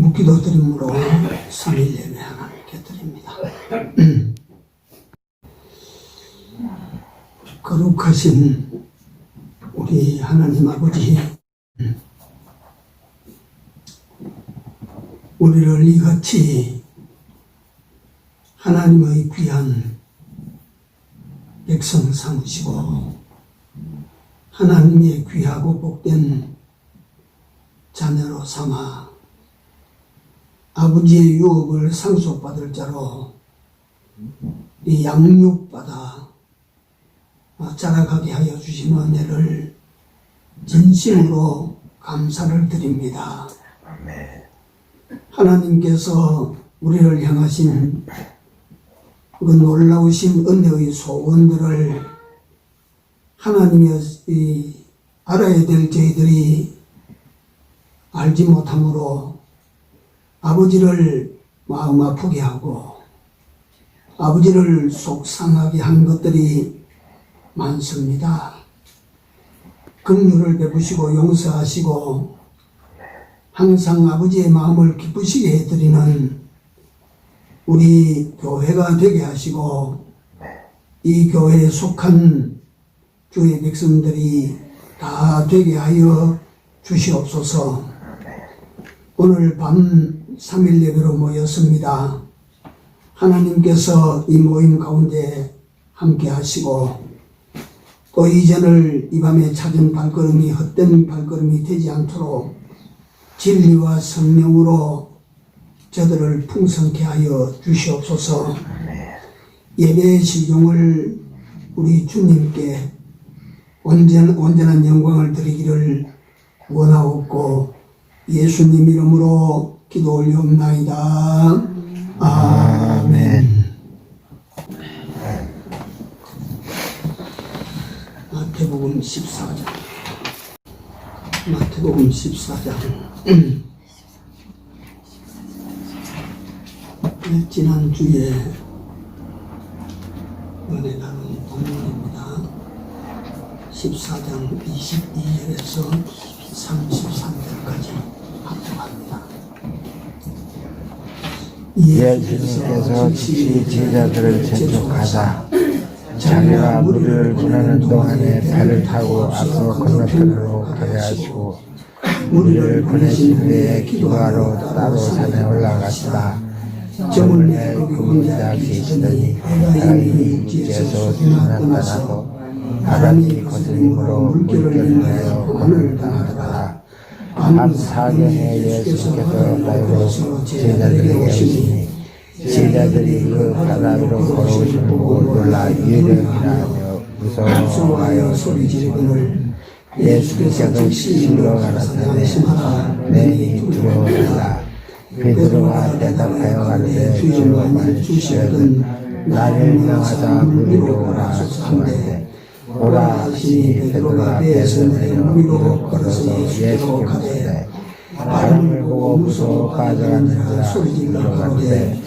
묵기도 드림으로 3일 예배 하나님께 드립니다. 거룩하신 우리 하나님 아버지, 우리를 이같이 하나님의 귀한 백성 삼으시고 하나님의 귀하고 복된 자녀로 삼아 아버지의 유업을 상속받을 자로 이 양육받아 자라가게 하여 주신 은혜를 진심으로 감사를 드립니다. 하나님께서 우리를 향하신 그 놀라우신 은혜의 소원들을 하나님이 알아야 될 저희들이 알지 못함으로 아버지를 마음 아프게 하고 아버지를 속상하게 한 것들이 많습니다. 긍휼을 베푸시고 용서하시고 항상 아버지의 마음을 기쁘시게 해드리는 우리 교회가 되게 하시고 이 교회에 속한 주의 백성들이 다 되게 하여 주시옵소서. 오늘 밤 3일 예배로 모였습니다. 하나님께서 이 모임 가운데 함께 하시고 또 이전을 이 밤에 찾은 발걸음이 헛된 발걸음이 되지 않도록 진리와 성령으로 저들을 풍성케 하여 주시옵소서. 예배의 시종을 우리 주님께 온전한 영광을 드리기를 원하옵고 예수님 이름으로 기도 올리옵나이다. 아멘. 마태복음 14장. 마태복음 14장. 지난주에 은혜 나눈 본문입니다. 14장 22절에서 33절까지 합독합니다. 예수님께서 즉시 제자들을 재촉하사 자기가 무리를 보내는 동안에 배를 타고 앞서 건너편으로 가게 하시고 무리를 보내신 후에 기도하러 따로 산에 올라가시다. 저물에 그분자 계시더니 바람이 육지에서 나타나서 바람이 거슬림으로 물결을 내어 고난을 당하더라. 밤 사경에 예수께서 나이로 제자들에게 오시니 제자들이 그 바다 위로 걸어오심을 보고 놀라 유령이라 하며 무서워하여 소리지르기를 예수께서 시신으로 가라사대 내니 두려워하라. 베드로가 대답하여 가로되 주여 만주시거든 나를 명하사 무리로 오라 하시되 오라 하시니 베드로가 배에서 내려 무리로 걸어서 예수께 묻되 바람을 보고 무서워 빠져가는지라 소리질러 가로되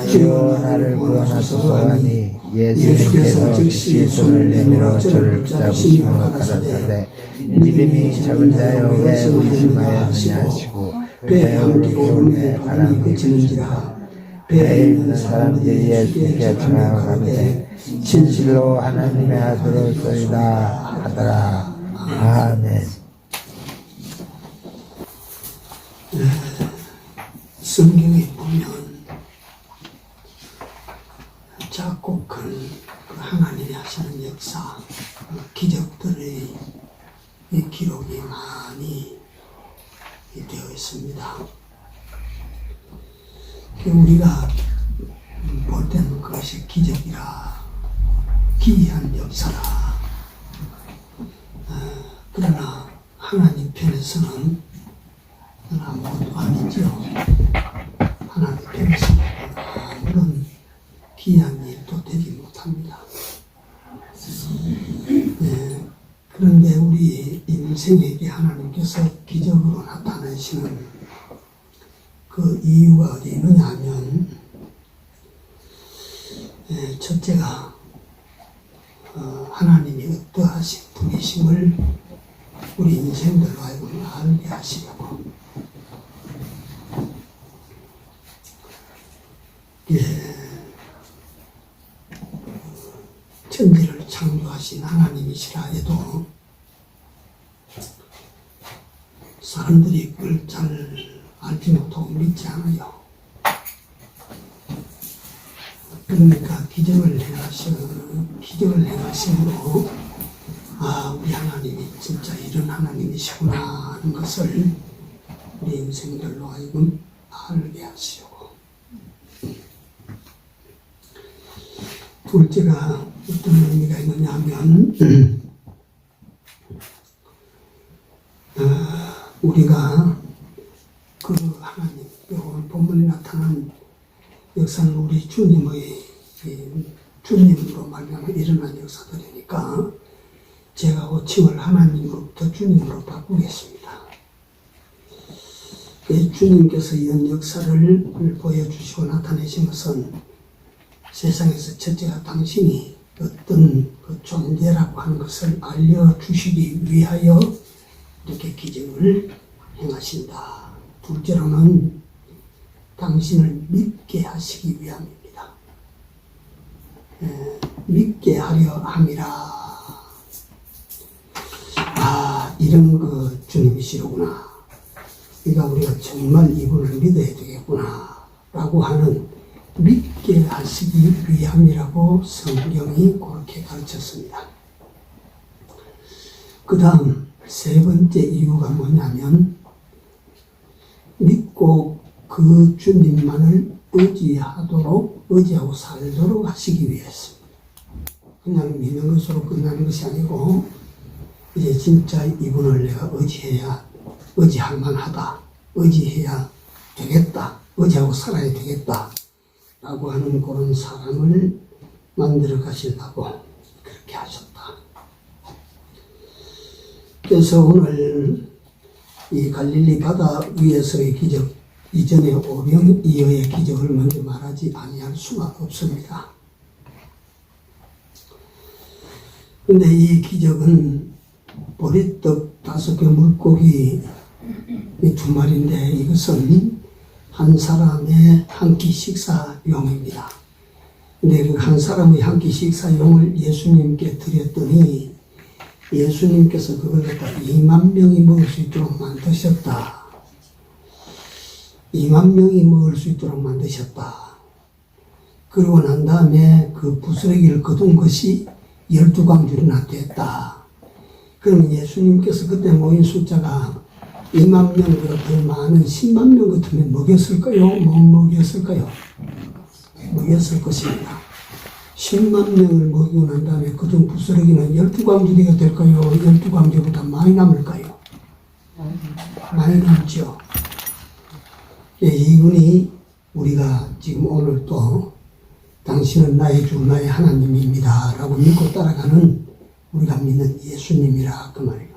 주여 나를 구원하소서 하니 예수께서 즉시 손을 내밀어 저를 붙잡으시며 가라사대 믿음이 적은 자여 왜 의심하였느냐 하시고 배에 함께 오르매 바람이 그치는지라. 배에 있는 사람들이 예수께 전하가로되 진실로 하나님의 아들로소이다 하더라. 아멘. 성경에 보면 작곡한 하나님이 하시는 역사, 기적들의 기록이 많이 되어 있습니다. 우리가 볼 때는 그것이 기적이라 기이한 역사라. 그러나 하나님 편에서는 아무것도 아니죠. 하나님 편에서는 아무런 기이한 일도 되지 못합니다. 그런데 우리 인생에게 하나님께서 기적으로 나타나시는 그 이유가 어디 있느냐 하면 첫째가 하나님이 어떠하신 분이심을 우리 인생들로 하여금 알게 하시려고 천지를 창조하신 하나님이시라 해도 사람들이 그걸 잘 알지 못하고 믿지 않아요. 그러니까 기적을 행하심으로 우리 하나님이 진짜 이런 하나님이시구나 하는 것을 우리 인생들로 하여금 알게 하시려고. 둘째가 어떤 의미가 있느냐 하면 우리가 그 하나님, 오늘 본문에 나타난 역사는 우리 주님으로 말미암아 일어난 역사들이니까 제가 호칭을 하나님으로부터 주님으로 바꾸겠습니다. 주님께서 이런 역사를 보여주시고 나타내신 것은 세상에서 첫째가 당신이 어떤 그 존재라고 하는 것을 알려주시기 위하여 이렇게 기적을 행하신다. 둘째로는 당신을 믿게 하시기 위함입니다. 믿게 하려 함이라. 이런 그 주님이시로구나. 그러니까 우리가 정말 이분을 믿어야 되겠구나 라고 하는 믿게 하시기 위함이라고 성경이 그렇게 가르쳤습니다. 그 다음 세 번째 이유가 뭐냐면 믿고 그 주님만을 의지하고 살도록 하시기 위해서입니다. 그냥 믿는 것으로 끝나는 것이 아니고 이제 진짜 이분을 내가 의지할 만하다, 의지해야 되겠다, 의지하고 살아야 되겠다 라고 하는 그런 사람을 만들어 가시려고 그렇게 하셨다. 그래서 오늘 이 갈릴리 바다 위에서의 기적, 이전에 오병이어의 기적을 먼저 말하지 아니할 수가 없습니다. 근데 이 기적은 보리떡 5개 물고기 2마리인데 이것은 한 사람의 한 끼 식사용입니다. 근데 그 한 사람의 한 끼 식사용을 예수님께 드렸더니 예수님께서 그걸 갖다 2만 명이 먹을 수 있도록 만드셨다. 2만 명이 먹을 수 있도록 만드셨다. 그러고 난 다음에 그 부스러기를 거둔 것이 12광줄이나 됐다. 그러면 예수님께서 그때 모인 숫자가 2만 명보다 더 많은 10만 명 같으면 먹였을까요? 못 먹였을까요? 먹였을 것입니다. 10만 명을 먹이고 난 다음에 거둔 부스러기는 12광줄이가 될까요? 12광줄보다 많이 남을까요? 많이 남죠. 이분이 우리가 지금 오늘 또 당신은 나의 주 나의 하나님입니다 라고 믿고 따라가는 우리가 믿는 예수님이라 그 말이에요.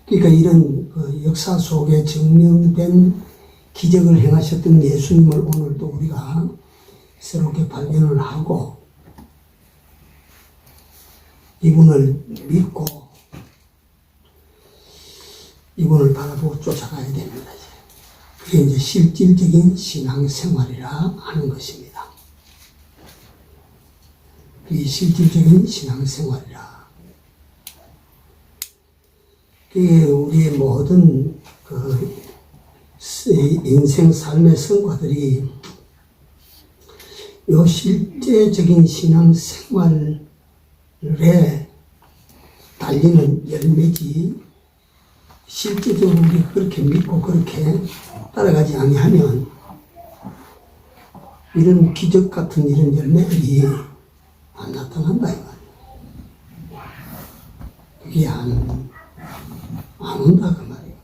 그러니까 이런 그 역사 속에 증명된 기적을 행하셨던 예수님을 오늘도 우리가 새롭게 발견을 하고 이분을 믿고 이분을 바라보고 쫓아가야 됩니다. 그게 이제 실질적인 신앙생활이라 하는 것입니다. 그게 실질적인 신앙생활이라. 그게 우리의 모든 그 인생 삶의 성과들이 요 실제적인 신앙생활에 달리는 열매지 실제적으로 우리 그렇게 믿고 그렇게 따라가지 아니하면 이런 기적 같은 이런 열매들이 안 나타난다 이 말이에요. 그게 안 온다 그 말이에요.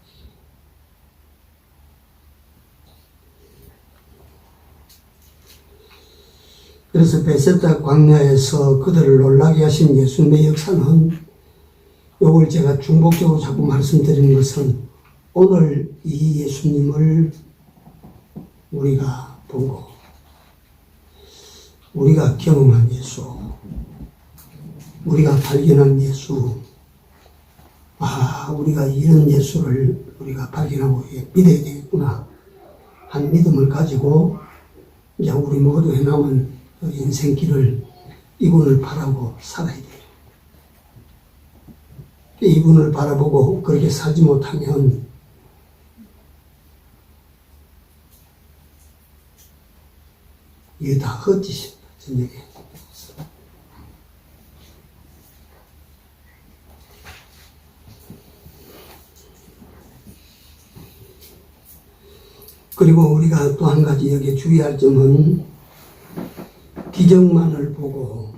그래서 베세다 광야에서 그들을 놀라게 하신 예수님의 역사는 요걸 제가 중복적으로 자꾸 말씀드리는 것은 오늘 이 예수님을 우리가 보고 우리가 경험한 예수, 우리가 발견한 예수, 우리가 이런 예수를 우리가 발견하고 믿어야 되겠구나 한 믿음을 가지고 이제 우리 모두 해남은 그 인생길을 이분을 바라고 살아야 돼요. 이분을 바라보고 그렇게 살지 못하면 이게 다 헛짓입니다. 저녁에. 그리고 우리가 또 한 가지 여기에 주의할 점은 기적만을 보고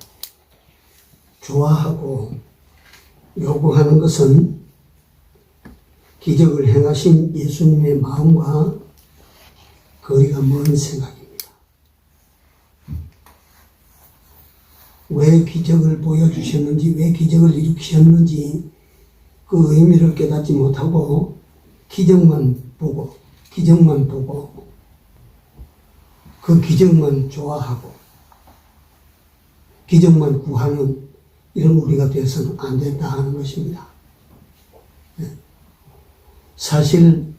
좋아하고 요구하는 것은 기적을 행하신 예수님의 마음과 거리가 먼 생각입니다. 왜 기적을 보여주셨는지, 왜 기적을 일으키셨는지 그 의미를 깨닫지 못하고 기적만 보고 그 기적만 좋아하고 기적만 구하는 이런 우리가 되어서는 안 된다 하는 것입니다. 사실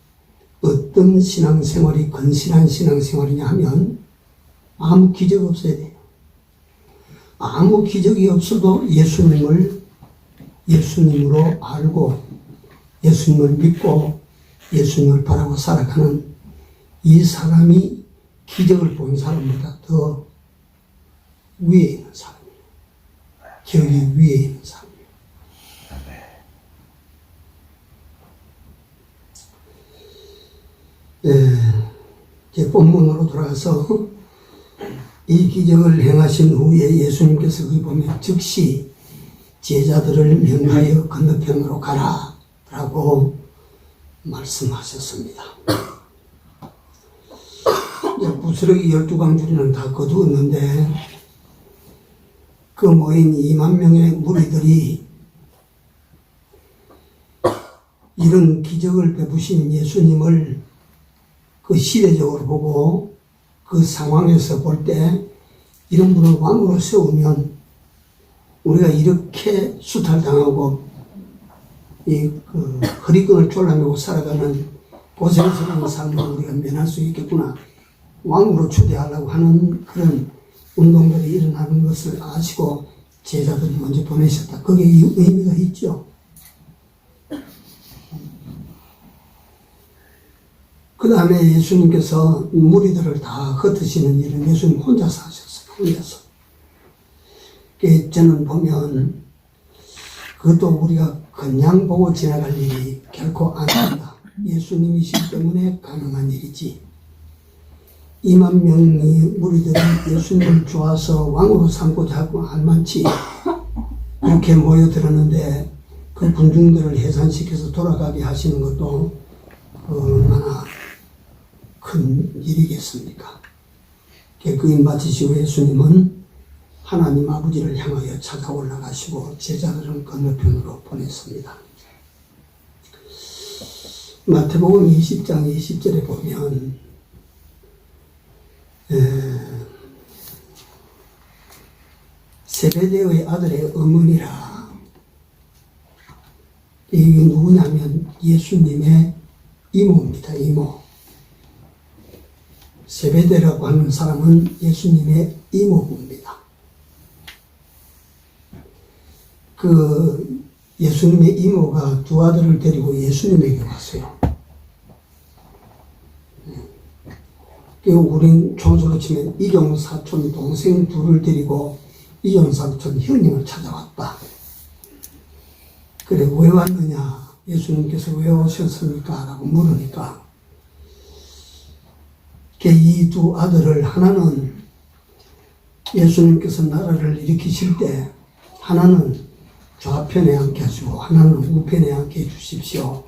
어떤 신앙생활이 건실한 신앙생활이냐 하면 아무 기적 없어야 돼요. 아무 기적이 없어도 예수님으로 알고 예수님을 믿고 예수님을 바라고 살아가는 이 사람이 기적을 본 사람보다 더 위에 있는 사람이에요. 저기 위에 있는 사람이에요. 제 본문으로 돌아가서 이 기적을 행하신 후에 예수님께서 거기 보면 즉시 제자들을 명하여 건너편으로 가라 라고 말씀하셨습니다. 부스러기 12광주리는 다 거두었는데 그 모인 2만 명의 무리들이 이런 기적을 베푸신 예수님을 그 시대적으로 보고 그 상황에서 볼 때 이런 분을 왕으로 세우면 우리가 이렇게 수탈당하고 그 허리끈을 졸라매고 살아가는 고생스러운 삶을 우리가 면할 수 있겠구나. 왕으로 초대하려고 하는 그런 운동들이 일어나는 것을 아시고 제자들이 먼저 보내셨다. 그게 의미가 있죠. 그 다음에 예수님께서 무리들을 다 흩으시는 일은 예수님 혼자서 하셨어요. 혼자서. 저는 보면 그것도 우리가 그냥 보고 지나갈 일이 결코 아닙니다. 예수님이시기 때문에 가능한 일이지. 2만 명의 무리들이 예수님을 좋아서 왕으로 삼고자 하고 알만치 이렇게 모여들었는데 그 군중들을 해산시켜서 돌아가게 하시는 것도 얼마나 큰 일이겠습니까? 그 일 마치시고 예수님은 하나님 아버지를 향하여 찾아 올라가시고 제자들은 건너편으로 보냈습니다. 마태복음 20장 20절에 보면 세베대의 아들의 어머니라. 이게 누구냐면 예수님의 이모입니다. 이모. 세베대라고 하는 사람은 예수님의 이모입니다. 그 예수님의 이모가 두 아들을 데리고 예수님에게 왔어요. 우린 총수로 치면 이경 사촌 동생 둘을 데리고 이경 사촌 형님을 찾아왔다. 그래, 왜 왔느냐? 예수님께서 왜 오셨습니까? 라고 물으니까 이 두 아들을 하나는 예수님께서 나라를 일으키실 때 하나는 좌편에 앉게 하시고 하나는 우편에 앉게 해주십시오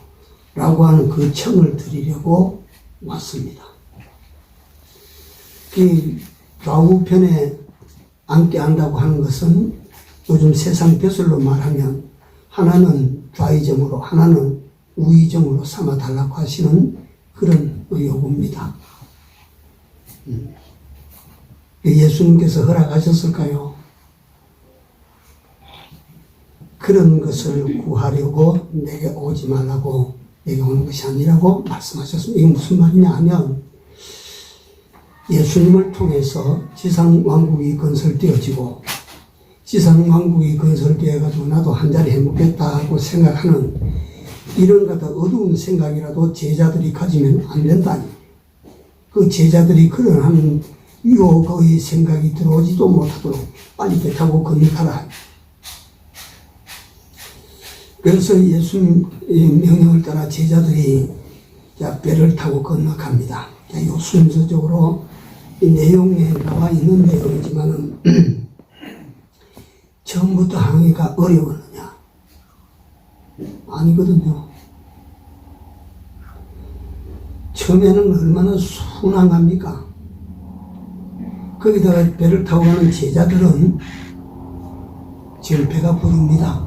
라고 하는 그 청을 드리려고 왔습니다. 이 좌우편에 앉게 한다고 하는 것은 요즘 세상 벼슬로 말하면 하나는 좌의정으로 하나는 우의정으로 삼아달라고 하시는 그런 요구입니다. 예수님께서 허락하셨을까요? 그런 것을 구하려고 내게 오지 말라고 내게 오는 것이 아니라고 말씀하셨습니다. 이게 무슨 말이냐 하면 예수님을 통해서 지상왕국이 건설되어지고 지상왕국이 건설되어가지고 나도 한 자리 해먹겠다고 생각하는 이런 같은 어두운 생각이라도 제자들이 가지면 안 된다니. 그 제자들이 그런 한 유혹의 생각이 들어오지도 못하도록 빨리 배 타고 건너가라. 그래서 예수님의 명령을 따라 제자들이 배를 타고 건너갑니다. 이 순서적으로 이 내용에 나와 있는 내용이지만은 처음부터 항해가 어려웠느냐? 아니거든요. 처음에는 얼마나 순항합니까? 거기다가 배를 타고 가는 제자들은 지금 배가 부릅니다.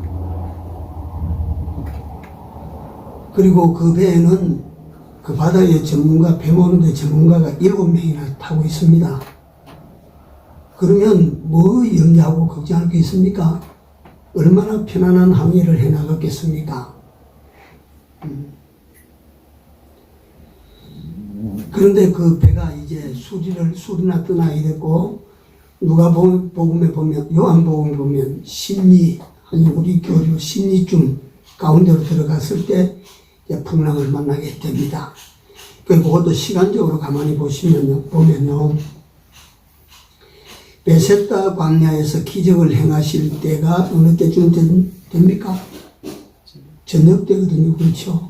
그리고 그 배에는 그 바다의 전문가, 배 모는데 전문가가 7명이나 타고 있습니다. 그러면 뭐 염려하고 걱정할 게 있습니까? 얼마나 편안한 항해를 해나갔겠습니까? 그런데 그 배가 이제 술이나 뜨나 이랬고, 누가복음에 보면, 요한복음에 보면 심리, 아니 우리 교류 심리쯤 가운데로 들어갔을 때 풍랑을 만나게 됩니다. 그리고 그것도 시간적으로 가만히 보면요. 베셋다 광야에서 기적을 행하실 때가 어느 때쯤 됩니까? 저녁 때거든요. 그렇죠?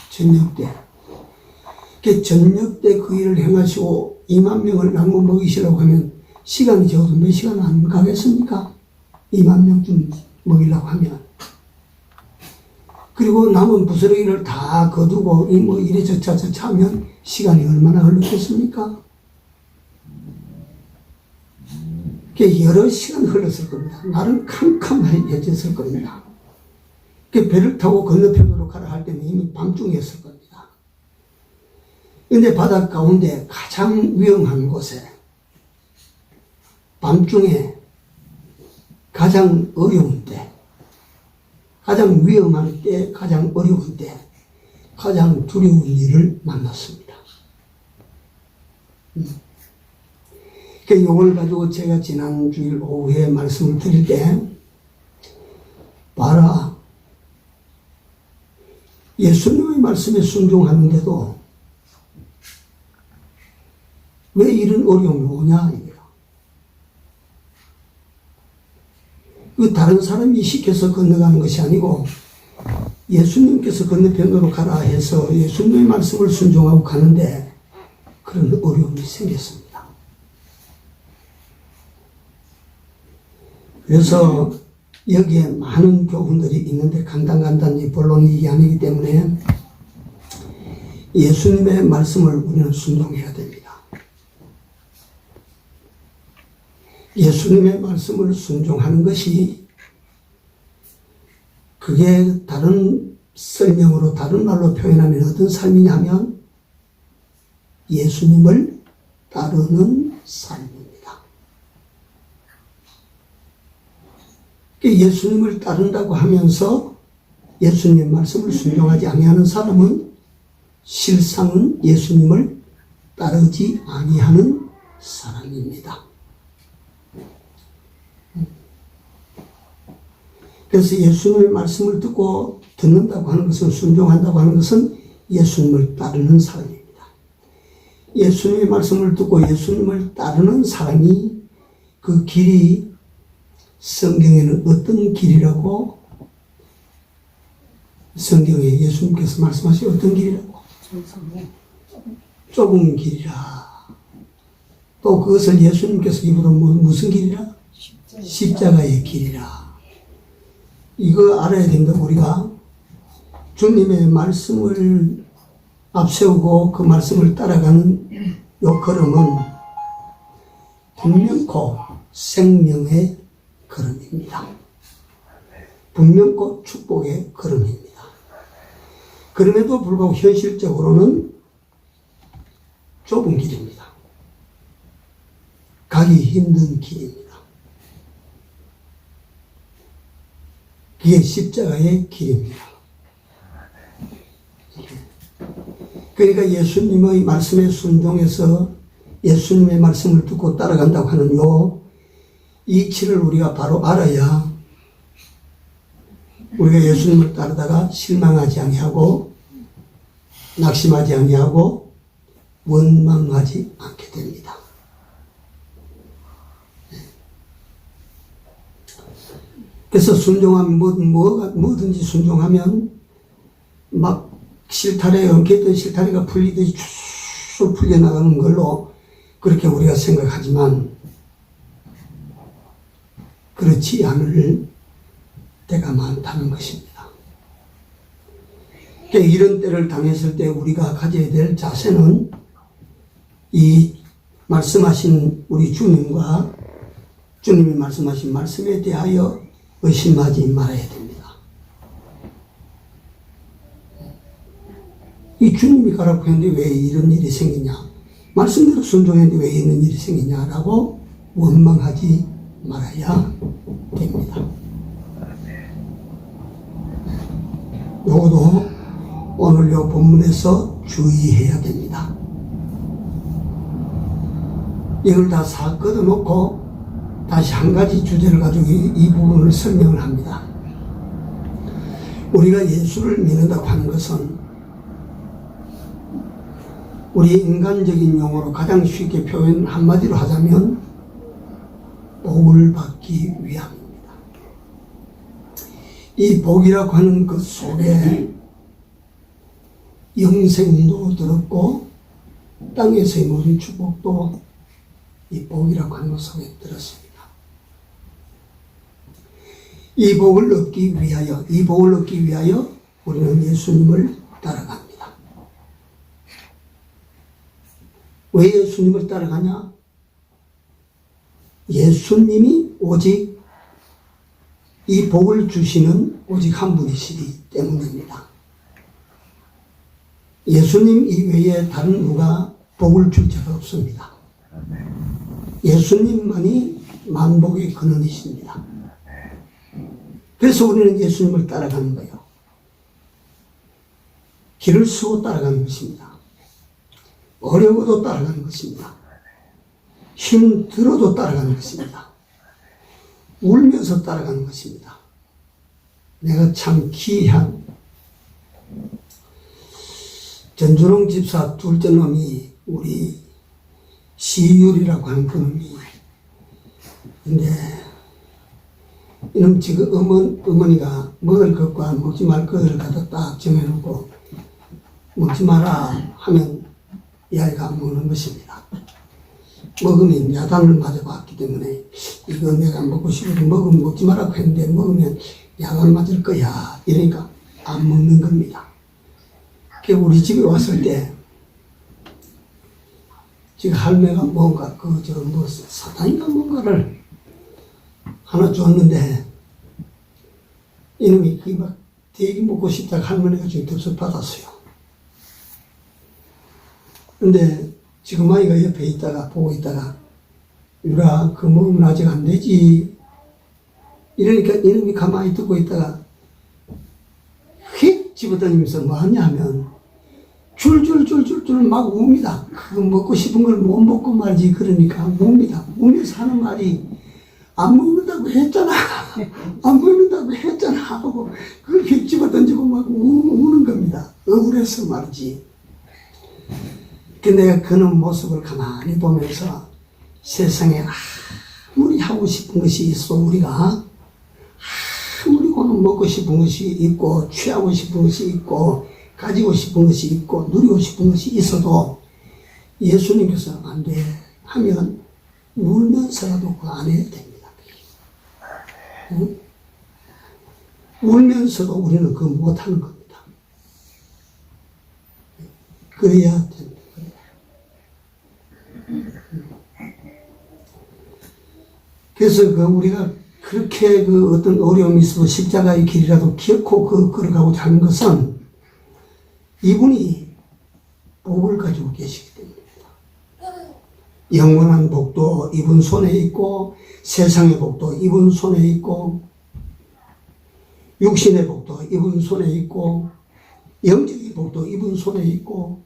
저녁 때. 저녁 때 그 일을 행하시고 2만 명을 나눠 먹이시라고 하면 시간이 적어도 몇 시간 안 가겠습니까? 2만 명쯤 먹이려고 하면. 그리고 남은 부스러기를 다 거두고 뭐 이래저차 하면 시간이 얼마나 흘렀겠습니까? 여러 시간 흘렀을 겁니다. 나름 캄캄해졌을 겁니다. 배를 타고 건너편으로 가라 할 때는 이미 밤중이었을 겁니다. 근데 바다 가운데 가장 위험한 곳에 밤중에 가장 어려운 때, 가장 위험한 때, 가장 어려운 때, 가장 두려운 일을 만났습니다. 이걸 가지고 제가 지난 주일 오후에 말씀을 드릴 때, 봐라. 예수님의 말씀에 순종하는데도 왜 이런 어려움이 오냐, 이거야. 그 다른 사람이 시켜서 건너가는 것이 아니고 예수님께서 건너편으로 가라 해서 예수님의 말씀을 순종하고 가는데 그런 어려움이 생겼습니다. 그래서 여기에 많은 교훈들이 있는데 간단히 본론이 아니기 때문에 예수님의 말씀을 우리는 순종해야 됩니다. 예수님의 말씀을 순종하는 것이 그게 다른 설명으로 다른 말로 표현하면 어떤 삶이냐면 예수님을 따르는 삶입니다. 예수님을 따른다고 하면서 예수님의 말씀을 순종하지 아니하는 사람은 실상은 예수님을 따르지 아니하는 사람입니다. 그래서 예수님의 말씀을 듣는다고 하는 것은, 순종한다고 하는 것은 예수님을 따르는 사람입니다. 예수님의 말씀을 듣고 예수님을 따르는 사람이 그 길이 성경에는 어떤 길이라고, 성경에 예수님께서 말씀하신 어떤 길이라고? 좁은 길이라. 또 그것을 예수님께서 입으로 무슨 길이라? 십자가의 길이라. 이거 알아야 된다. 우리가 주님의 말씀을 앞세우고 그 말씀을 따라가는 요 걸음은 분명코 생명의 걸음입니다. 분명코 축복의 걸음입니다. 그럼에도 불구하고 현실적으로는 좁은 길입니다. 가기 힘든 길입니다. 그게 십자가의 길입니다. 그러니까 예수님의 말씀에 순종해서 예수님의 말씀을 듣고 따라간다고 하는 요 이치를 우리가 바로 알아야 우리가 예수님을 따르다가 실망하지 아니하고 낙심하지 아니하고 원망하지 않게 됩니다. 그래서 순종하면 뭐든지 순종하면 막 실타래 엉켰던 실타래가 풀리듯이 쭉 풀려나가는 걸로 그렇게 우리가 생각하지만 그렇지 않을 때가 많다는 것입니다. 그러니까 이런 때를 당했을 때 우리가 가져야 될 자세는 이 말씀하신 우리 주님과 주님이 말씀하신 말씀에 대하여 의심하지 말아야 됩니다. 이 주님이 가라고 했는데 왜 이런 일이 생기냐, 말씀대로 순종했는데 왜 이런 일이 생기냐라고 원망하지 말아야 됩니다. 요것도 오늘 요 본문에서 주의해야 됩니다. 이걸 다 끄어놓고 다시 한 가지 주제를 가지고 이 부분을 설명을 합니다. 우리가 예수를 믿는다고 하는 것은 우리 인간적인 용어로 가장 쉽게 표현 한마디로 하자면 복을 받기 위함입니다. 이 복이라고 하는 것 속에 영생도 들었고 땅에서의 모든 축복도 이 복이라고 하는 것 속에 들었습니다. 이 복을 얻기 위하여 우리는 예수님을 따라갑니다. 왜 예수님을 따라가냐? 예수님이 오직 이 복을 주시는 오직 한 분이시기 때문입니다. 예수님 이외에 다른 누가 복을 줄 자가 없습니다. 예수님만이 만복의 근원이십니다. 그래서 우리는 예수님을 따라가는 거예요. 길을 쓰고 따라가는 것입니다. 어려워도 따라가는 것입니다. 힘들어도 따라가는 것입니다. 울면서 따라가는 것입니다. 내가 참 귀한 전준홍 집사 둘째 놈이 우리 시율이라고 하는 그놈이 근데 이놈 지금 어머니가 먹을 것과 먹지 말 것을 갖다 딱 정해놓고 먹지 마라 하면 이 아이가 안 먹는 것입니다. 먹으면 야단을 맞아봤기 때문에 이거 내가 먹고 싶어도 먹으면 먹지 말라고 했는데 먹으면 야단 맞을 거야. 이러니까 안 먹는 겁니다. 우리 집에 왔을 때 지금 할매가 뭔가 사탕인가 뭔가를 하나 줬는데 이놈이 그게 막 되게 먹고 싶다고 할머니가 지금 덥석 받았어요. 근데 지금 아이가 옆에 있다가 보고 있다가 유라 그 먹으면 아직 안 되지 이러니까 이놈이 가만히 듣고 있다가 휙 집어던지면서 뭐 하냐 하면 줄줄줄줄줄 막 웁니다. 그거 먹고 싶은 걸 못 먹고 말지. 그러니까 웁니다. 우면서 하는 말이 안 먹는다고 했잖아. 안 먹는다고 했잖아 하고 그걸 휙 집어던지고 막 우는 겁니다. 억울해서 말이지. 내가 그런 모습을 가만히 보면서 세상에 아무리 하고 싶은 것이 있어 우리가 아무리 오늘 먹고 싶은 것이 있고 취하고 싶은 것이 있고 가지고 싶은 것이 있고 누리고 싶은 것이 있어도 예수님께서 안 돼 하면 울면서라도 그 안 해야 됩니다. 응? 울면서도 우리는 그거 못하는 겁니다. 그래야 됩니다. 그래서 우리가 그렇게 어떤 어려움이 있어도 십자가의 길이라도 기어코 걸어가고자 하는 것은 이분이 복을 가지고 계시기 때문입니다. 영원한 복도 이분 손에 있고 세상의 복도 이분 손에 있고 육신의 복도 이분 손에 있고 영적인 복도 이분 손에 있고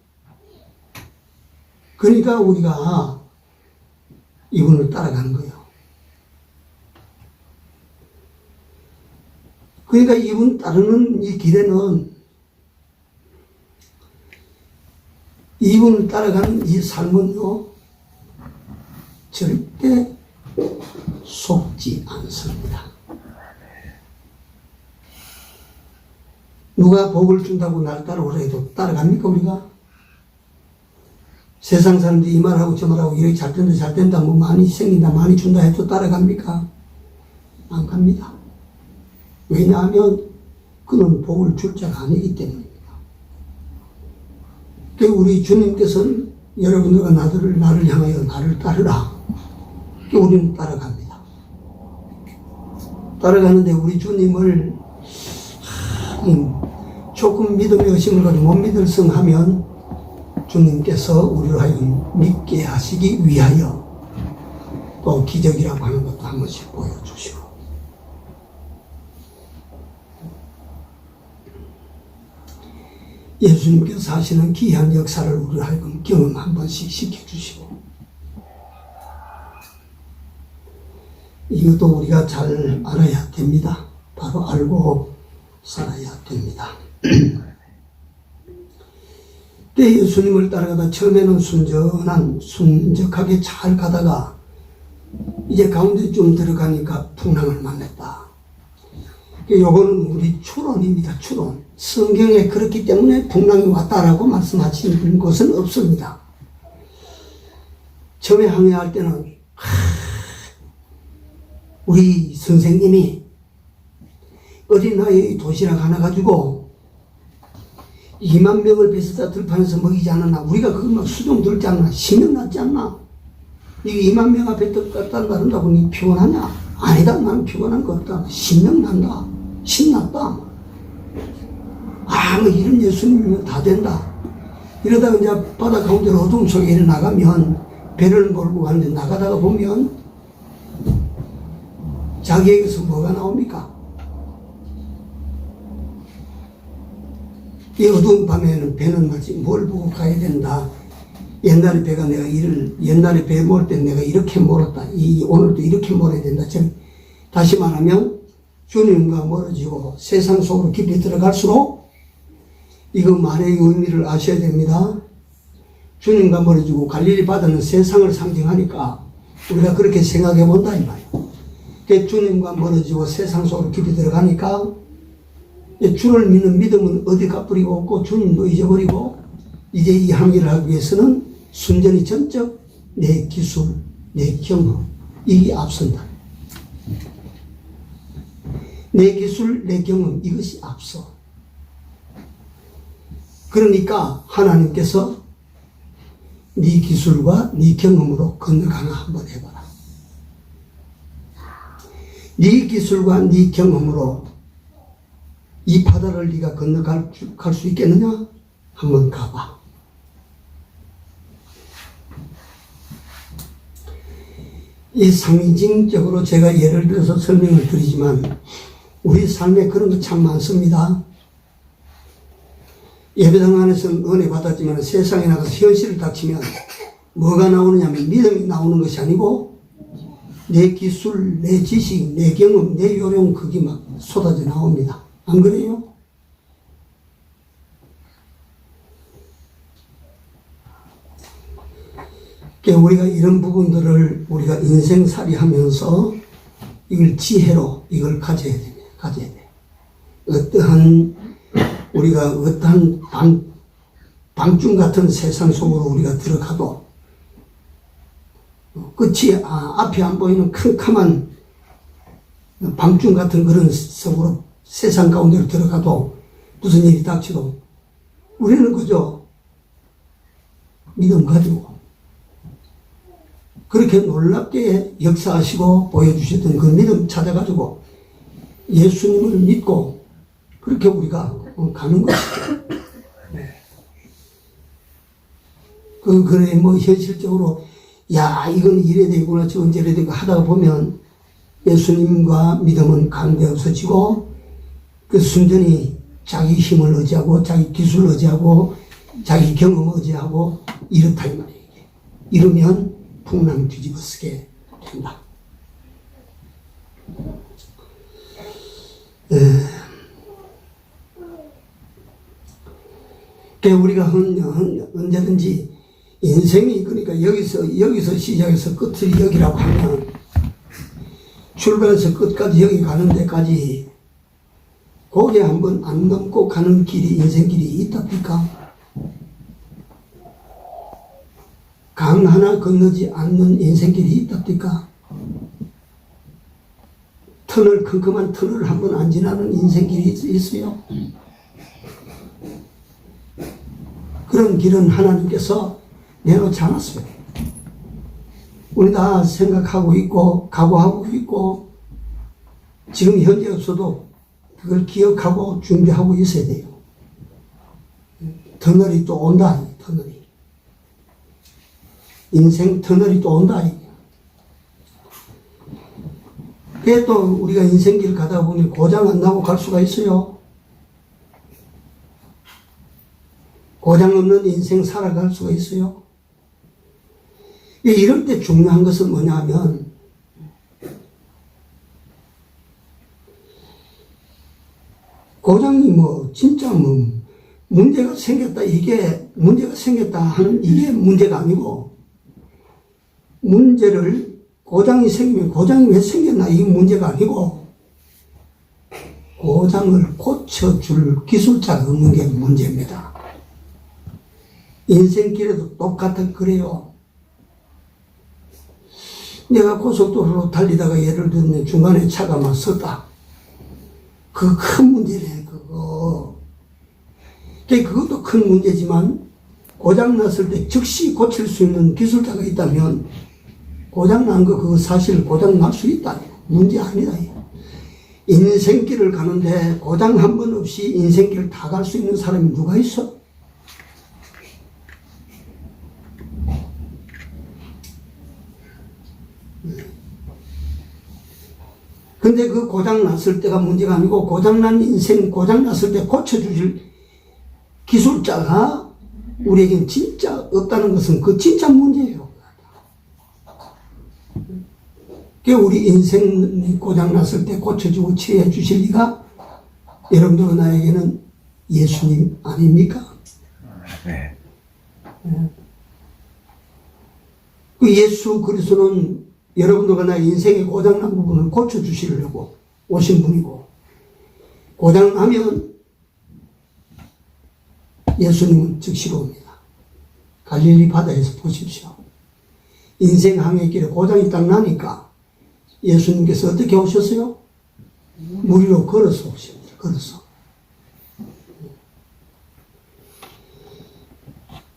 그러니까 우리가 이분을 따라가는 거예요. 그러니까 이분 따르는 이 길에는 이분을 따라가는 이 삶은요, 절대 속지 않습니다. 누가 복을 준다고 날 따라오라 해도 따라갑니까, 우리가? 세상 사람들이 이 말하고 저 말하고 이렇게 잘 된다, 잘 된다, 뭐 많이 생긴다, 많이 준다 해도 따라갑니까? 안 갑니다. 왜냐하면 그는 복을 줄 자가 아니기 때문입니다. 우리 주님께서는 여러분들과 나를 향하여 나를 따르라. 우리는 따라갑니다. 따라가는데 우리 주님을 조금 믿음의 의심을 가지고 못 믿을 성하면 주님께서 우리를 하여금 믿게 하시기 위하여 또 기적이라고 하는 것도 한 번씩 보여주시고, 예수님께서 하시는 귀한 역사를 우리를 하여금 경험 한 번씩 시켜주시고, 이것도 우리가 잘 알아야 됩니다. 바로 알고 살아야 됩니다. 예수님을 따라가다 처음에는 순적하게 잘 가다가 이제 가운데 좀 들어가니까 풍랑을 만났다. 요거는 우리 추론입니다. 추론. 성경에 그렇기 때문에 풍랑이 왔다라고 말씀하시는 것은 없습니다. 처음에 항해할 때는 우리 선생님이 어린 나이에 도시락 하나 가지고 2만 명을 뱃에다 들판에서 먹이지 않았나? 우리가 그거 막 수종 들지 않나? 신명 났지 않나? 이 2만 명 앞에 갖다 나른다고 니 피곤하냐? 아니다, 나는 피곤한 거 없다. 신명 난다. 신났다. 뭐 이런 예수님이면 다 된다. 이러다가 이제 바다 가운데 어둠 속에 나가면 배를 몰고 가는데 나가다가 보면 자기에게서 뭐가 나옵니까? 이 어두운 밤에는 배는 마치 뭘 보고 가야 된다. 옛날에 배가 옛날에 배 몰 때 내가 이렇게 몰았다. 오늘도 이렇게 몰아야 된다. 다시 말하면 주님과 멀어지고 세상 속으로 깊이 들어갈수록 이거 말의 의미를 아셔야 됩니다. 주님과 멀어지고 갈릴리 바다는 세상을 상징하니까 우리가 그렇게 생각해 본다 이 말이에요. 주님과 멀어지고 세상 속으로 깊이 들어가니까 주를 믿는 믿음은 어디 갚으리고 없고 주님도 잊어버리고 이제 이 항해를 하기 위해서는 순전히 전적 내 기술, 내 경험 이게 앞선다. 내 기술, 내 경험 이것이 앞서. 그러니까 하나님께서 네 기술과 네 경험으로 건너가나 한번 해봐라. 네 기술과 네 경험으로 이 바다를 네가 건너갈 수 있겠느냐? 한번 가봐. 이 상징적으로 제가 예를 들어서 설명을 드리지만 우리 삶에 그런 거 참 많습니다. 예배당 안에서는 은혜 받았지만 세상에 나가서 현실을 닥치면 뭐가 나오느냐면 믿음이 나오는 것이 아니고 내 기술, 내 지식, 내 경험, 내 요령 그게 막 쏟아져 나옵니다. 안 그래요? 우리가 이런 부분들을 우리가 인생살이 하면서 이걸 지혜로 이걸 가져야 됩니다. 가져야 돼. 우리가 어떠한 방중 같은 세상 속으로 우리가 들어가도 끝이 앞이 안 보이는 캄캄한 방중 같은 그런 속으로 세상 가운데로 들어가도 무슨 일이 닥치도 우리는 그저 믿음 가지고 그렇게 놀랍게 역사하시고 보여주셨던 그 믿음 찾아가지고 예수님을 믿고 그렇게 우리가 가는 것이죠. 그래 현실적으로 이건 이래야 되구나 저건 저래야 되고 하다가 보면 예수님과 믿음은 가운데 없어지고 순전히 자기 힘을 의지하고 자기 기술을 의지하고 자기 경험을 의지하고 이렇다 이 말이에요. 이러면 풍랑 뒤집어쓰게 된다. 우리가 언제든지 인생이 그러니까 여기서 시작해서 끝을 여기라고 하면 출발해서 끝까지 여기 가는 데까지 거기에 한번 안 넘고 가는 길이 인생길이 있답니까? 강 하나 건너지 않는 인생길이 있답니까? 큼큼한 터널을 한번 안 지나는 인생길이 있어요? 그런 길은 하나님께서 내놓지 않았어요. 우리 다 생각하고 있고 각오하고 있고 지금 현재 없어도 그걸 기억하고 준비하고 있어야 돼요. 터널이 또 온다. 터널이. 인생 터널이 또 온다. 그게 또 우리가 인생길 가다 보면 고장 안 나고 갈 수가 있어요. 고장 없는 인생 살아갈 수가 있어요. 이럴 때 중요한 것은 뭐냐면 고장이 진짜 문제가 생겼다 이게 문제가 생겼다 하는 이게 문제가 아니고 문제를 고장이 생기면 고장이 왜 생겼나 이게 문제가 아니고 고장을 고쳐줄 기술자가 없는 게 문제입니다. 인생길에도 똑같은 그래요. 내가 고속도로로 달리다가 예를 들면 중간에 차가 막 섰다. 그거 큰 문제네, 그거. 그것도 큰 문제지만 고장났을 때 즉시 고칠 수 있는 기술자가 있다면 고장난 거 그거 사실 고장날 수 있다. 문제 아니다. 인생길을 가는데 고장 한 번 없이 인생길 다 갈 수 있는 사람이 누가 있어? 근데 그 고장났을 때가 문제가 아니고 고장난 인생, 고장났을 때 고쳐주실 기술자가 우리에겐 진짜 없다는 것은 그 진짜 문제예요. 우리 인생 고장났을 때 고쳐주고 치유해 주실 리가 여러분들 나에게는 예수님 아닙니까? 네. 그 예수 그리스도는 여러분들과 나의 인생의 고장난 부분을 고쳐주시려고 오신 분이고 고장나면 예수님은 즉시로 옵니다. 갈릴리 바다에서 보십시오. 인생 항해길에 고장이 딱 나니까 예수님께서 어떻게 오셨어요? 물 위로 걸어서 오십니다. 걸어서.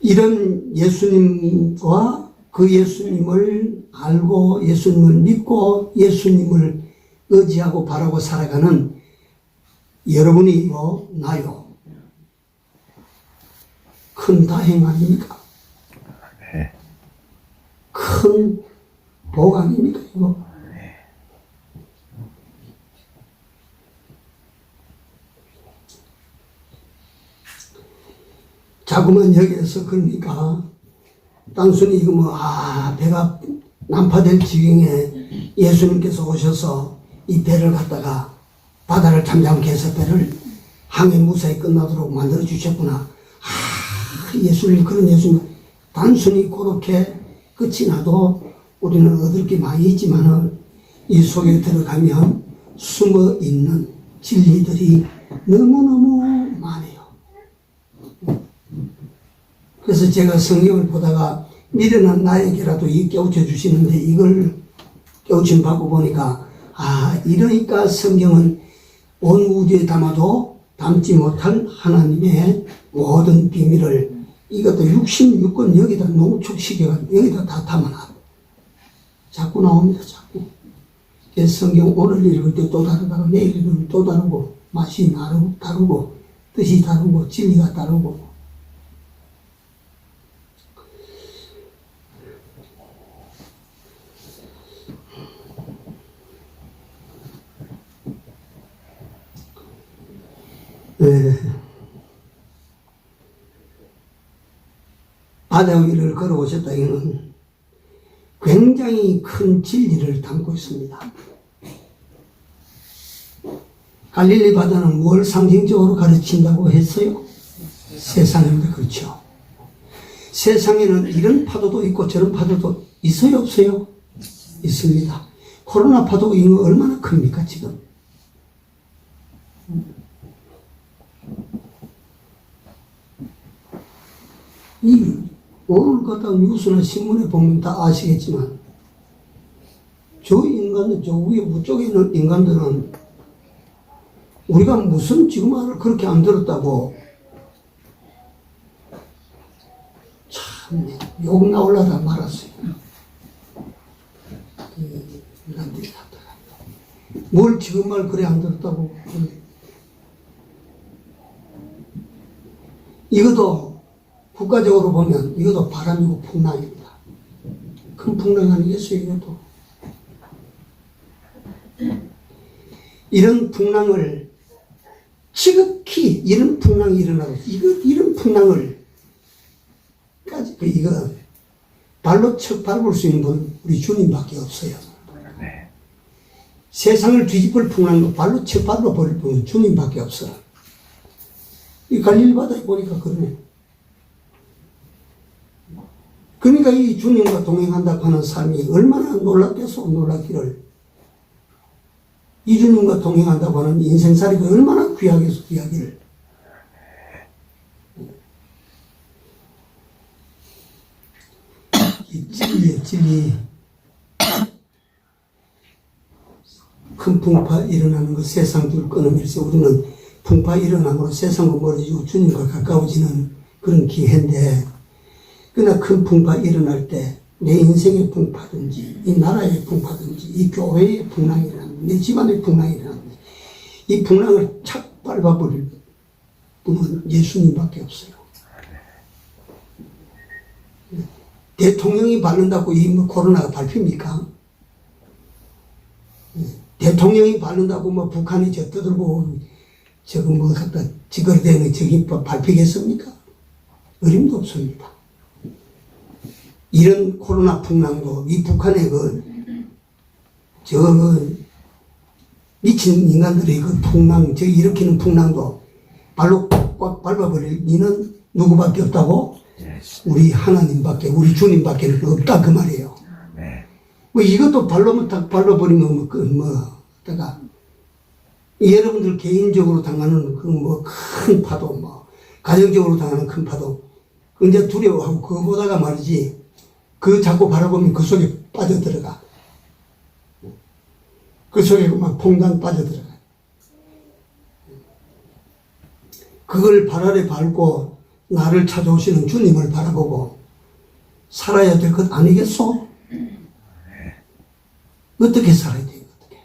이런 예수님과 그 예수님을 알고 예수님을 믿고 예수님을 의지하고 바라고 살아가는 여러분이요 나요 큰 다행 아닙니까? 네. 큰 복 아닙니까 이거? 네. 자꾸만 여기에서 그러니까 단순히 이거 배가 난파될 지경에 예수님께서 오셔서 이 배를 갖다가 바다를 잠잠케 해서 배를 항해 무사히 끝나도록 만들어 주셨구나. 예수님 그런 예수님 단순히 그렇게 끝이 나도 우리는 얻을 게 많이 있지만은 이 속에 들어가면 숨어 있는 진리들이 너무너무 많아요. 그래서 제가 성경을 보다가 미련한 나에게라도 이 깨우쳐 주시는데 이걸 깨우침 받고 보니까 이러니까 성경은 온 우주에 담아도 담지 못할 하나님의 모든 비밀을 이것도 66권 여기다 농축시켜가지고 여기다 다 담아놔. 자꾸 나옵니다. 자꾸. 그래서 성경 오늘 읽을 때 또 다르다고 내일 읽을 때 또 다르고 맛이 다르고 뜻이 다르고 진리가 다르고 바다 위를 걸어오셨다. 이거는 굉장히 큰 진리를 담고 있습니다. 갈릴리 바다는 뭘 상징적으로 가르친다고 했어요? 세상입니다. 그렇죠. 세상에는 이런 파도도 있고 저런 파도도 있어요? 없어요? 있습니다. 코로나 파도 이거 얼마나 큽니까 지금? 오늘 갖다 뉴스나 신문에 보면 다 아시겠지만 저 인간들, 저 위에 무쪽에 있는 인간들은 우리가 무슨 지금 말을 그렇게 안 들었다고 참 욕 나올라다 말았어요. 인간들이 하다가 뭘 지금 말 그래 안 들었다고. 이것도 국가적으로 보면 이것도 바람이고 풍랑입니다. 큰 풍랑 아니겠어요, 이것도. 이런 풍랑을 지극히 이런 풍랑이 일어나고 이런 풍랑을 까지 이거 발로 척 밟을 수 있는 분 우리 주님밖에 없어요. 네. 세상을 뒤집을 풍랑도 발로 척 밟아버릴 분은 주님밖에 없어요. 이 갈릴리 바다에 보니까 그러네. 그러니까 이 주님과 동행한다고 하는 삶이 얼마나 놀랍겠어, 놀랍기를. 이 주님과 동행한다고 하는 인생살이가 얼마나 귀하겠어, 귀하기를. 이 진리의 진리. 큰 풍파 일어나는 거 세상 줄 끊으면서 우리는 풍파 일어남으로 세상과 멀어지고 주님과 가까워지는 그런 기회인데, 그러나 큰 풍파 일어날 때 내 인생의 풍파든지 이 나라의 풍파든지 이 교회의 풍랑이 일어나는 내 집안의 풍랑이 일어나는 이 풍랑을 착 밟아버릴 분은 예수님밖에 없어요. 대통령이 밟는다고 이 뭐 코로나가 밟힙니까? 대통령이 밟는다고 뭐 북한이 저 떠들고 저거 뭐 갖다 지거리대는 저기 밟히겠습니까? 어림도 없습니다. 이런 코로나 풍랑도 이 북한의 미친 인간들의 그 풍랑, 저 일으키는 풍랑도 발로 꽉 밟아버릴 이는 누구밖에 없다고? 우리 하나님밖에, 우리 주님밖에는 없다 그 말이에요. 네. 뭐 이것도 발로만 딱 밟아버리면 여러분들 개인적으로 당하는 그 뭐 큰 파도, 뭐 가정적으로 당하는 큰 파도, 이제 두려워하고 그거보다가 말이지. 그 자꾸 바라보면 그 속에 빠져들어가. 그 속에 막 퐁당 빠져들어가. 그걸 발 아래 밟고 나를 찾아오시는 주님을 바라보고 살아야 될 것 아니겠소? 어떻게 살아야 돼요? 어떻게?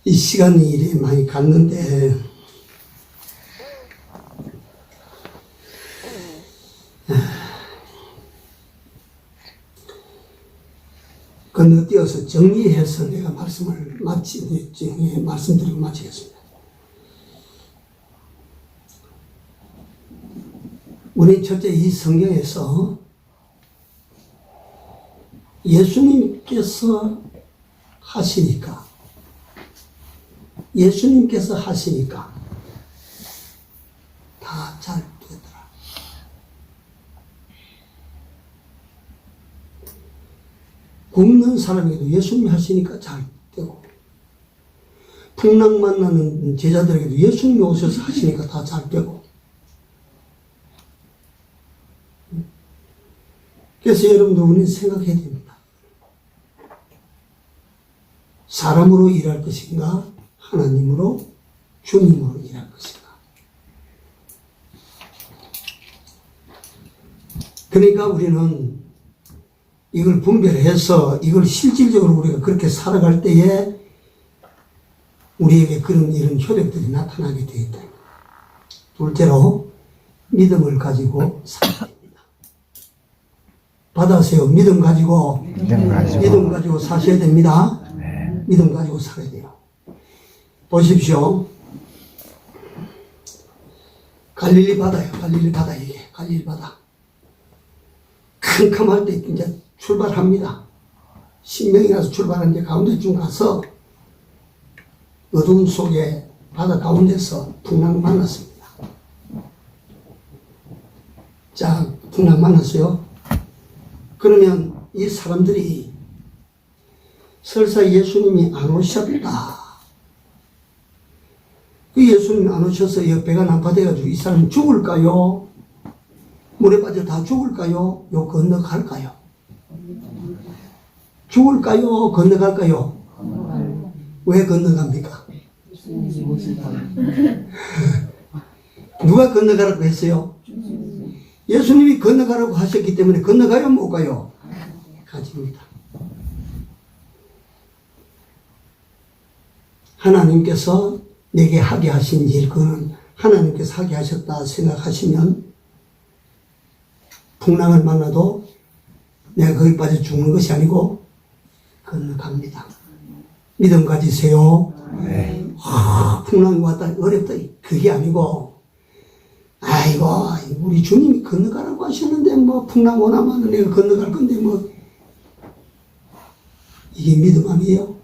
이 시간이 이래 많이 갔는데 건너뛰어서 정리해서 내가 말씀드리고 마치겠습니다. 우리 첫째 이 성경에서 예수님께서 하시니까 다 잘 되더라. 굶는 사람에게도 예수님이 하시니까 잘 되고, 풍랑 만나는 제자들에게도 예수님이 오셔서 하시니까 다 잘 되고. 그래서 여러분들 우리는 생각해야 됩니다. 사람으로 일할 것인가, 하나님으로, 주님으로 일할 것인가. 그러니까 우리는 이걸 분별해서 이걸 실질적으로 우리가 그렇게 살아갈 때에 우리에게 이런 효력들이 나타나게 되어 있다. 둘째로 믿음을 가지고 살아야 됩니다. 받아세요. 믿음 가지고 사셔야 됩니다. 네. 믿음 가지고 살아야 돼요. 보십시오. 갈릴리 바다예요. 갈릴리 바다 이게. 갈릴리 바다. 큰 캄캄할 때 이제 출발합니다. 신명이라서 출발하는데 가운데쯤 가서 어둠 속에 바다 가운데서 풍랑을 만났습니다. 자, 풍랑 만났어요. 그러면 이 사람들이 설사 예수님이 안 오셨다. 그 예수님이 안 오셔서 배가 난파돼가지고 이 사람은 죽을까요? 물에 빠져 다 죽을까요? 요 건너갈까요? 죽을까요? 건너갈까요? 왜 건너갑니까? 누가 건너가라고 했어요? 예수님이 건너가라고 하셨기 때문에 건너가요? 못 가요? 가집니다. 하나님께서 내게 하게 하신 일, 그거는 하나님께서 하게 하셨다 생각하시면 풍랑을 만나도 내가 거기 빠져 죽는 것이 아니고 건너갑니다. 믿음 가지세요. 네. 풍랑이 왔다 어렵다 그게 아니고 아이고 우리 주님이 건너가라고 하셨는데 뭐 풍랑 오나마는 내가 건너갈 건데 뭐 이게 믿음 아니에요?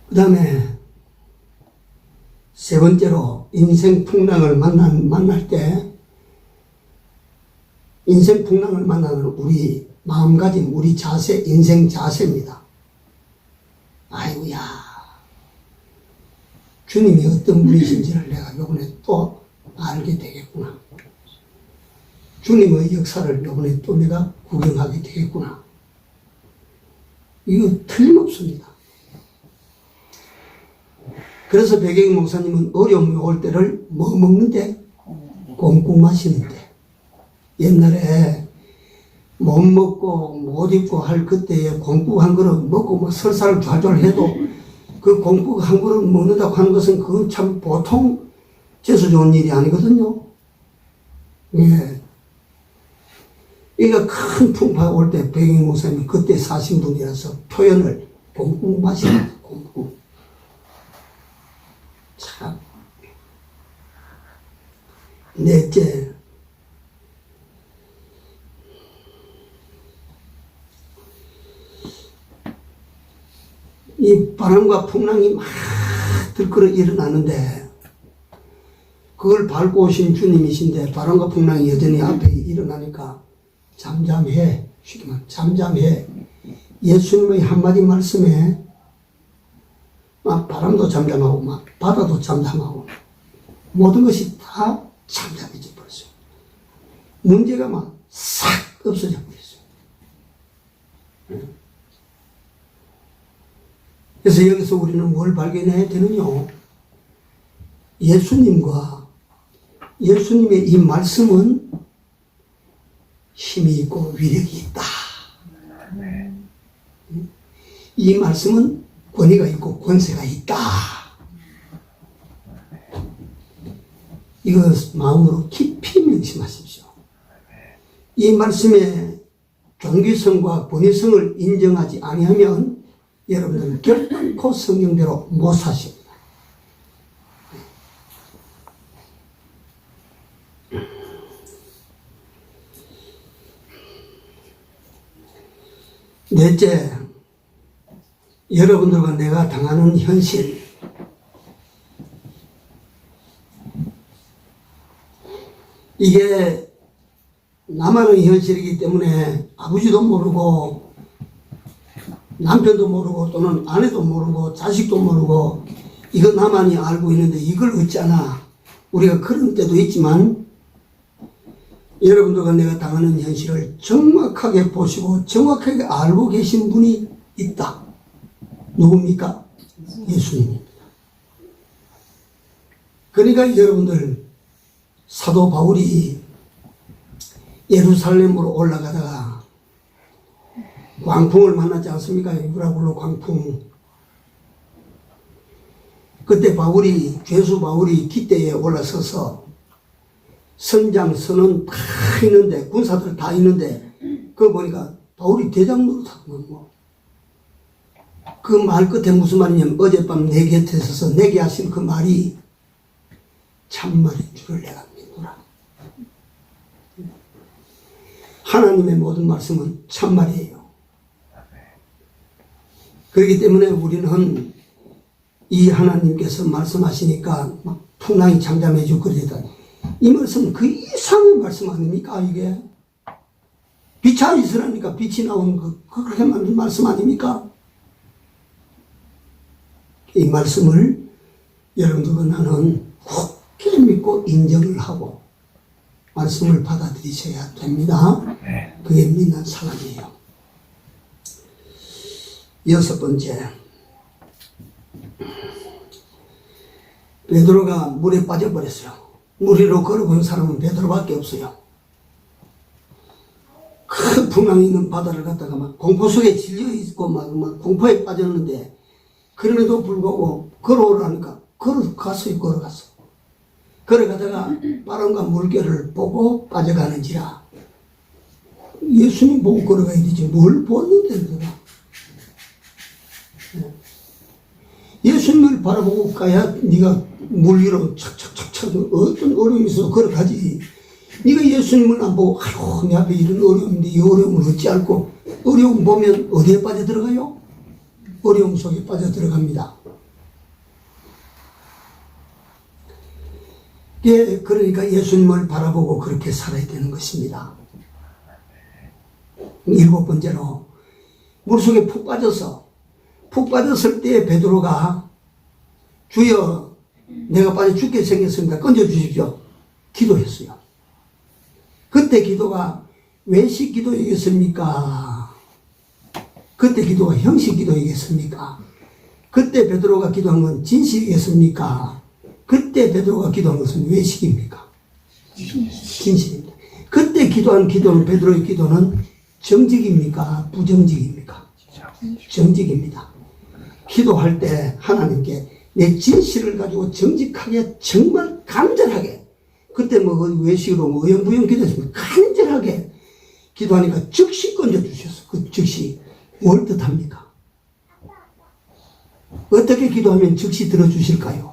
그 다음에 세 번째로 인생 풍랑을 만날 때 인생 풍랑을 만나는 우리 마음가짐, 우리 자세, 인생 자세입니다. 아이고야 주님이 어떤 분이신지를 내가 이번에 또 알게 되겠구나. 주님의 역사를 이번에 또 내가 구경하게 되겠구나. 이거 틀림없습니다. 그래서 백영희 목사님은 어려움이 올 때를 뭐 먹는데? 꽁꽁 마시는데. 옛날에 못 먹고 못 입고 할 그때에 꽁국 한 그릇 먹고 뭐 설사를 좌절 해도 그 꽁국 한 그릇 먹는다고 하는 것은 그건 참 보통 재수 좋은 일이 아니거든요. 예. 그러니까 큰 풍파가 올 때 백영희 목사님이 그때 사신 분이라서 표현을 꽁국 마시는데 꽁국. 참. 넷째, 이 바람과 풍랑이 막 들끓어 일어나는데 그걸 밟고 오신 주님이신데 바람과 풍랑이 여전히 앞에 일어나니까 잠잠해. 쉽게 말하면 잠잠해. 예수님의 한마디 말씀에 막 바람도 잠잠하고 막 바다도 잠잠하고 모든 것이 다 잠잠해져 버렸어요. 문제가 막 싹 없어져 버렸어요. 그래서 여기서 우리는 뭘 발견해야 되느냐? 예수님과 예수님의 이 말씀은 힘이 있고 위력이 있다. 이 말씀은 권위가 있고 권세가 있다. 이거 마음으로 깊이 명심하십시오. 이 말씀의 종기성과 권위성을 인정하지 아니하면 여러분들은 결코 성경대로 못 사십니다. 넷째, 여러분들과 내가 당하는 현실. 이게 나만의 현실이기 때문에 아버지도 모르고 남편도 모르고 또는 아내도 모르고 자식도 모르고 이거 나만이 알고 있는데 이걸 어쩌나 우리가 그런 때도 있지만 여러분들과 내가 당하는 현실을 정확하게 보시고 정확하게 알고 계신 분이 있다. 누굽니까? 예수님입니다. 그러니까 여러분들 사도 바울이 예루살렘으로 올라가다가 광풍을 만났지 않습니까? 유라굴로 광풍. 그때 바울이 죄수 바울이 깃대에 올라서서 선장 선원 다 있는데 군사들 다 있는데 그거 보니까 바울이 대장 노릇하고 뭐. 그 말 끝에 무슨 말이냐면 어젯밤 내 곁에 서서 내게 하신 그 말이 참 참말인 줄을 내가 믿노라. 하나님의 모든 말씀은 참말이에요. 그렇기 때문에 우리는 이 하나님께서 말씀하시니까 막 풍랑이 잠잠해지고 그러다. 이 말씀은 그 이상의 말씀 아닙니까? 이게 빛이 있으라니까 빛이 나온 그렇게 만든 말씀 아닙니까? 이 말씀을 여러분들과 나는 굳게 믿고 인정을 하고 말씀을 받아들이셔야 됩니다. 그게 믿는 사람이에요. 여섯 번째, 베드로가 물에 빠져버렸어요. 물 위로 걸어본 사람은 베드로밖에 없어요. 큰 풍랑이 있는 바다를 갔다가 막 공포 속에 질려있고 막 공포에 빠졌는데, 그럼에도 불구하고 걸어오라니까 걸어갔어. 걸어가다가 바람과 물결을 보고 빠져가는지라. 예수님 보고 걸어가야 되지 뭘 보는데 내가. 예수님을 바라보고 가야 네가 물 위로 착착착착 어떤 어려움이 있어도 걸어가지. 네가 예수님을 안 보고 아이고 내 앞에 이런 어려움인데 이 어려움을 어찌 알고, 어려움 보면 어디에 빠져들어가요? 어려움 속에 빠져들어갑니다. 예, 그러니까 예수님을 바라보고 그렇게 살아야 되는 것입니다. 일곱 번째로, 물속에 푹 빠졌을 때 베드로가 주여 내가 빠져 죽게 생겼습니다. 건져 주십시오. 기도했어요. 그때 기도가 외식 기도이겠습니까? 그때 기도가 형식 기도이겠습니까? 그때 베드로가 기도한 건 진실이겠습니까? 그때 베드로가 기도한 것은 외식입니까? 진실입니다. 그때 기도한 기도는, 베드로의 기도는 정직입니까? 부정직입니까? 정직입니다. 기도할 때 하나님께 내 진실을 가지고 정직하게, 정말 간절하게, 그때 뭐 외식으로 뭐 어영부영 기도했으면 간절하게 기도하니까 즉시 건져주셨어. 그 즉시. 뭘 뜻합니까? 어떻게 기도하면 즉시 들어주실까요?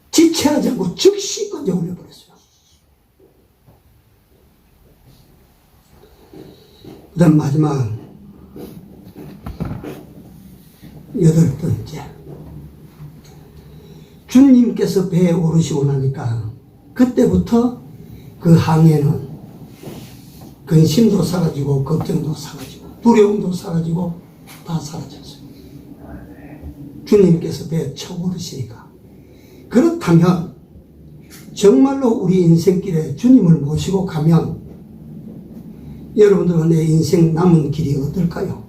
지체하지 않고 즉시 건져 올려버렸어요. 그 다음 마지막 여덟 번째, 주님께서 배에 오르시고 나니까 그때부터 그 항해는 근심도 사라지고 걱정도 사라지고 두려움도 사라지고 다 사라졌어요. 주님께서 배에 쳐 오르시니까. 그렇다면 정말로 우리 인생길에 주님을 모시고 가면 여러분들과 내 인생 남은 길이 어떨까요?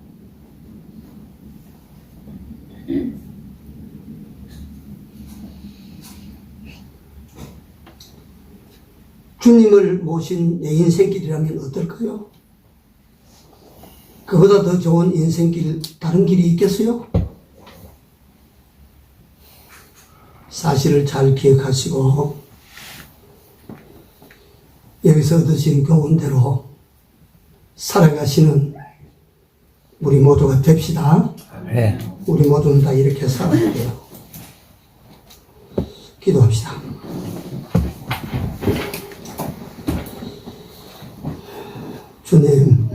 주님을 모신 내 인생길이라면 어떨까요? 그보다 더 좋은 인생길, 다른 길이 있겠어요? 사실을 잘 기억하시고 여기서 얻으신 교훈대로 살아가시는 우리 모두가 됩시다. 네. 우리 모두는 다 이렇게 살아야 돼요. 기도합시다. 주님,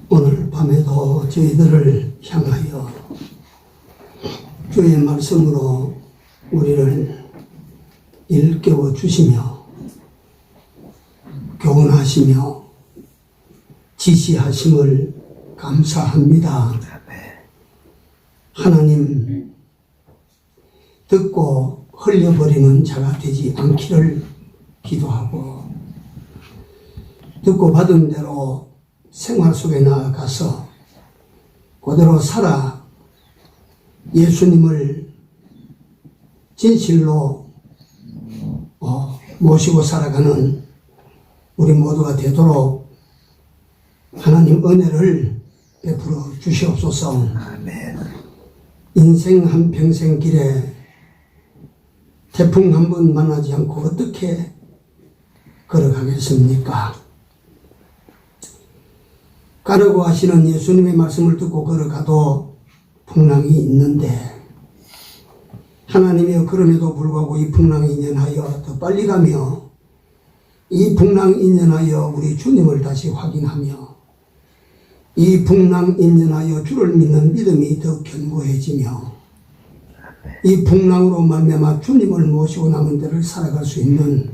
오늘 밤에도 저희들을 향하여 주의 말씀으로 우리를 일깨워 주시며 교훈하시며 지시하심을 감사합니다. 하나님, 듣고 흘려버리는 자가 되지 않기를 기도하고, 듣고 받은 대로 생활 속에 나아가서 그대로 살아 예수님을 진실로 모시고 살아가는 우리 모두가 되도록 하나님 은혜를 베풀어 주시옵소서. 인생 한평생 길에 태풍 한 번 만나지 않고 어떻게 걸어가겠습니까? 가라고 하시는 예수님의 말씀을 듣고 걸어가도 풍랑이 있는데 하나님이여 그럼에도 불구하고 이 풍랑이 인연하여 더 빨리 가며 이 풍랑 인연하여 우리 주님을 다시 확인하며 이 풍랑 인연하여 주를 믿는 믿음이 더 견고해지며 이 풍랑으로 말미암아 주님을 모시고 남은 데를 살아갈 수 있는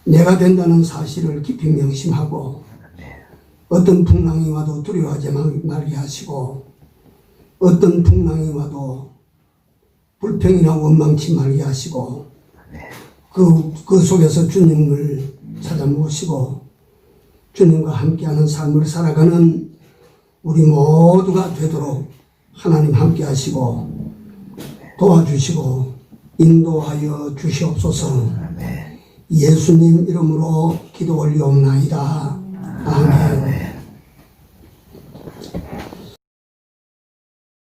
내가 된다는 사실을 깊이 명심하고 어떤 풍랑이 와도 두려워하지 말게 하시고 어떤 풍랑이 와도 불평이나 원망치 말게 하시고 그 속에서 주님을 찾아 모시고 주님과 함께하는 삶을 살아가는 우리 모두가 되도록 하나님 함께 하시고 도와주시고 인도하여 주시옵소서. 예수님 이름으로 기도 올리옵나이다. 아멘.